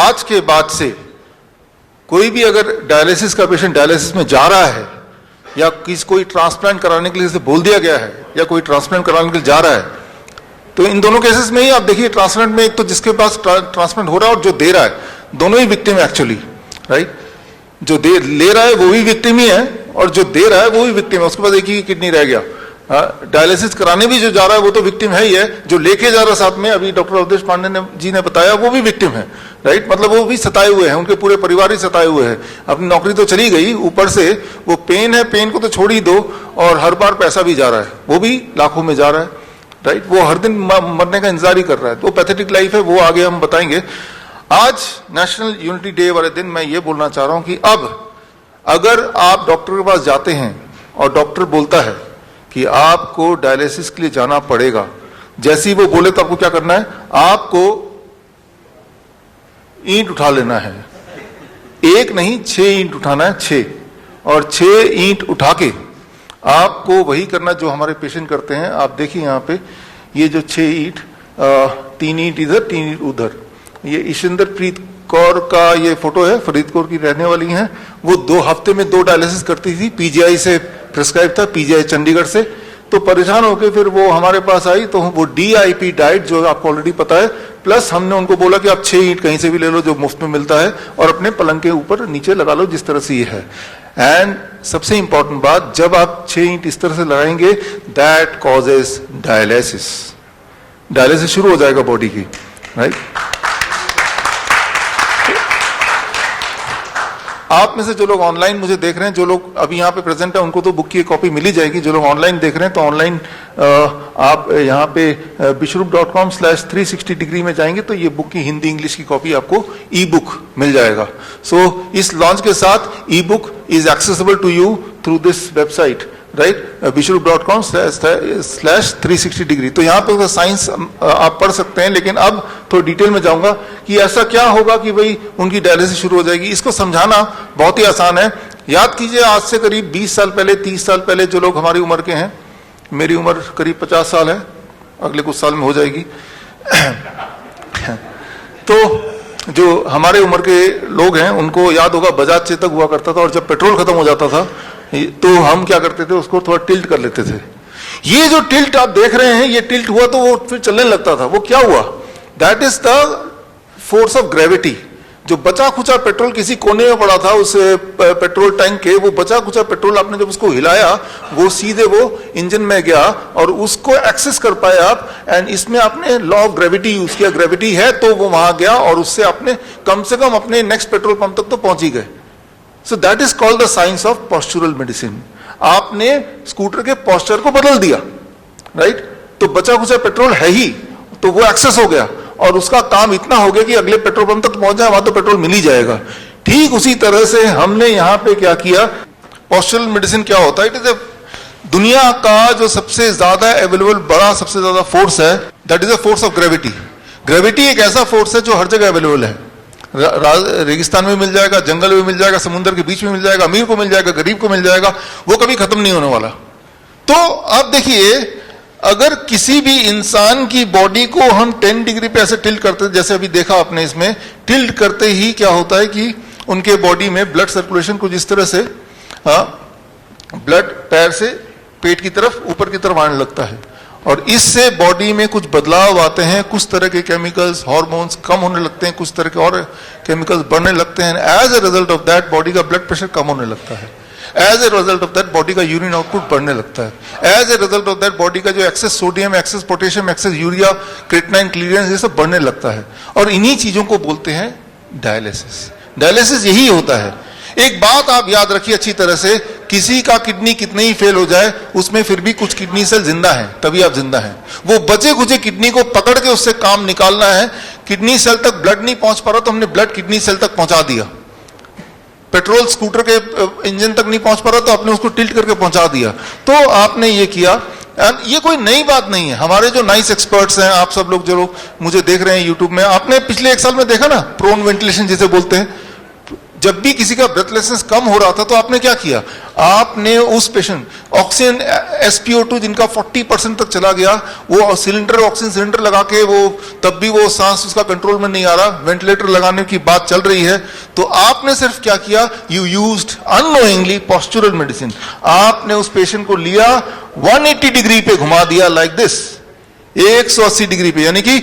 आज के बाद से कोई भी अगर डायलिसिस का पेशेंट डायलिसिस में जा रहा है या कोई ट्रांसप्लांट कराने के लिए जैसे बोल दिया गया है या कोई ट्रांसप्लांट कराने के लिए जा रहा है, तो इन दोनों केसेस में ही आप देखिए ट्रांसप्लांट में एक तो जिसके पास ट्रांसप्लांट हो रहा है और जो दे रहा है, दोनों ही विक्टिम है एक्चुअली, राइट। जो ले रहा है वो भी विक्टिम ही है और जो दे रहा है वो भी विक्टिम है, उसके पास एक ही किडनी रह गया। डायलिसिस कराने भी जो जा रहा है वो तो विक्टिम है ही है, जो लेके जा रहा है साथ में, अभी डॉक्टर अवधेश पांडे जी ने बताया, वो भी विक्टिम है, राइट। मतलब वो भी सताए हुए हैं, उनके पूरे परिवार ही सताए हुए हैं। अपनी नौकरी तो चली गई, ऊपर से वो पेन है, पेन को तो छोड़ ही दो, और हर बार पैसा भी जा रहा है, वो भी लाखों में जा रहा है, राइट। वो हर दिन मरने का इंतजार ही कर रहा है। वो पैथेटिक लाइफ है, वो आगे हम बताएंगे। आज नेशनल यूनिटी डे वाले दिन मैं ये बोलना चाह रहा हूं कि अब अगर आप डॉक्टर के पास जाते हैं और डॉक्टर बोलता है कि आपको डायलिसिस के लिए जाना पड़ेगा, जैसे ही वो बोले तो आपको क्या करना है, आपको ईंट उठा लेना है। एक नहीं 6 ईंट उठाना है, 6, और 6 ईंट उठा के आपको वही करना जो हमारे पेशेंट करते हैं। आप देखिए यहाँ पे ये जो 6 ईंट, 3 ईंट इधर 3 ईंट उधर, ये ईशिंदर प्रीत कौर का ये फोटो है, फरीदकोट की रहने वाली हैं। वो 2 हफ्ते में 2 डायलिसिस करती थी, पीजीआई से प्रिस्क्राइब था, पीजीआई चंडीगढ़ से। तो परेशान होकर फिर वो हमारे पास आई, तो वो DIP डाइट जो आपको ऑलरेडी पता है, प्लस हमने उनको बोला कि आप 6 ईंट कहीं से भी ले लो जो मुफ्त में मिलता है और अपने पलंग के ऊपर नीचे लगा लो, जिस तरह से ये है। एंड सबसे इंपॉर्टेंट बात, जब आप 6 ईंट इस तरह से लगाएंगे, दैट कॉजेस डायलिसिस, डायलिसिस शुरू हो जाएगा बॉडी की, राइट। आप में से जो लोग ऑनलाइन मुझे देख रहे हैं, जो लोग अभी यहाँ पे प्रेजेंट है, उनको तो बुक की कॉपी मिल ही जाएगी। जो लोग ऑनलाइन देख रहे हैं तो ऑनलाइन आप यहाँ पे bishrup.com/360 डिग्री में जाएंगे तो ये बुक की हिंदी इंग्लिश की कॉपी आपको ई बुक मिल जाएगा। सो इस लॉन्च के साथ e book is accessible to you through this website, right, bishrup.com/360 degree. तो यहाँ पे साइंस आप पढ़ सकते हैं, लेकिन अब थोड़ा डिटेल में जाऊंगा कि ऐसा क्या होगा कि भाई उनकी डायलिसिस शुरू हो जाएगी। इसको समझाना बहुत ही आसान है। याद कीजिए, आज से करीब 20 साल पहले, 30 साल पहले, जो लोग हमारी उम्र के हैं, मेरी उम्र करीब 50 साल है, अगले कुछ साल में हो जाएगी। तो जो हमारे उम्र के लोग हैं उनको याद होगा बजाज चेतक हुआ करता था, और जब पेट्रोल खत्म हो जाता था तो हम क्या करते थे, उसको थोड़ा टिल्ट कर लेते थे। ये जो टिल्ट आप देख रहे हैं, ये टिल्ट हुआ तो वो फिर चलने लगता था। वो क्या हुआ? That is the force of gravity. जो बचा खुचा पेट्रोल किसी कोने में पड़ा था उस पेट्रोल टैंक के, वो बचा खुचा पेट्रोल आपने जब उसको हिलाया, वो सीधे वो इंजन में गया और उसको एक्सेस कर पाए आप। एंड इसमें आपने लॉ ऑफ ग्रेविटी यूज किया, ग्रेविटी है तो वो वहां गया और उससे आपने कम से कम अपने नेक्स्ट पेट्रोल पंप तक तो पहुंच ही गए। So that is called the science of postural medicine. आपने स्कूटर के पॉस्चर को बदल दिया, राइट। तो बचा खुचा पेट्रोल है ही, तो वो एक्सेस हो गया और उसका काम इतना हो गया कि अगले पेट्रोल पंप तक पहुंच जाए, वहां तो पेट्रोल मिल ही जाएगा। ठीक उसी तरह से हमने यहां पे क्या किया, पॉस्चुरल मेडिसिन क्या होता है? इट इज दुनिया का जो सबसे ज्यादा अवेलेबल बड़ा सबसे ज्यादा फोर्स है, that is a force of gravity. Gravity एक ऐसा फोर्स है जो हर जगह अवेलेबल है। रेगिस्तान में मिल जाएगा, जंगल में मिल जाएगा, समुद्र के बीच में मिल जाएगा, अमीर को मिल जाएगा, गरीब को मिल जाएगा, वो कभी खत्म नहीं होने वाला। तो अब देखिए, अगर किसी भी इंसान की बॉडी को हम 10 डिग्री पे ऐसे टिल्ट करते, जैसे अभी देखा आपने इसमें, टिल्ट करते ही क्या होता है कि उनके बॉडी में ब्लड सर्कुलेशन कुछ इस तरह से, ब्लड पैर से पेट की तरफ, ऊपर की तरफ आने लगता है, और इससे बॉडी में कुछ बदलाव आते हैं। कुछ तरह के केमिकल्स, हार्मोन्स कम होने लगते हैं, कुछ तरह के और केमिकल्स बढ़ने लगते हैं। As a result of that body का ब्लड प्रेशर कम होने लगता है। As a result of that body का यूरिन आउटपुट बढ़ने लगता है। As a result of that body का जो excess sodium, excess potassium, excess urea, creatinine, clearance, ये सब बढ़ने लगता है। और इन्हीं चीजों को बोलते हैं डायलिसिस। डायलिसिस यही होता है। एक बात आप याद रखिए अच्छी तरह से, किसी का किडनी कितने ही फेल हो जाए, उसमें फिर भी कुछ किडनी सेल जिंदा है, तभी आप जिंदा हैं। वो बचे खुचे किडनी को पकड़ के उससे काम निकालना है। किडनी सेल तक ब्लड नहीं पहुंच पा रहा तो हमने ब्लड किडनी सेल तक पहुंचा दिया। पेट्रोल स्कूटर के इंजन तक नहीं पहुंच पा रहा तो आपने उसको टिल्ट करके पहुंचा दिया। तो आपने ये किया। ये कोई नई बात नहीं है। हमारे जो नाइस एक्सपर्ट्स हैं, आप सब लोग जो लोग मुझे देख रहे हैं यूट्यूब में, आपने पिछले 1 साल में देखा ना, प्रोन वेंटिलेशन जिसे बोलते हैं, जब भी किसी का ब्रेथलेसनेस कम हो रहा था तो आपने क्या किया, आपने उस पेशेंट ऑक्सीजन SpO2 जिनका 40% तक चला गया, वो सिलेंडर ऑक्सीजन सिलेंडर लगा के वो तब भी वो सांस उसका कंट्रोल में नहीं आ रहा, वेंटिलेटर लगाने की बात चल रही है, तो आपने सिर्फ क्या किया, you used unknowingly postural medicine. आपने उस पेशेंट को लिया 180 डिग्री पे घुमा दिया, लाइक दिस, 180 डिग्री पे, यानी कि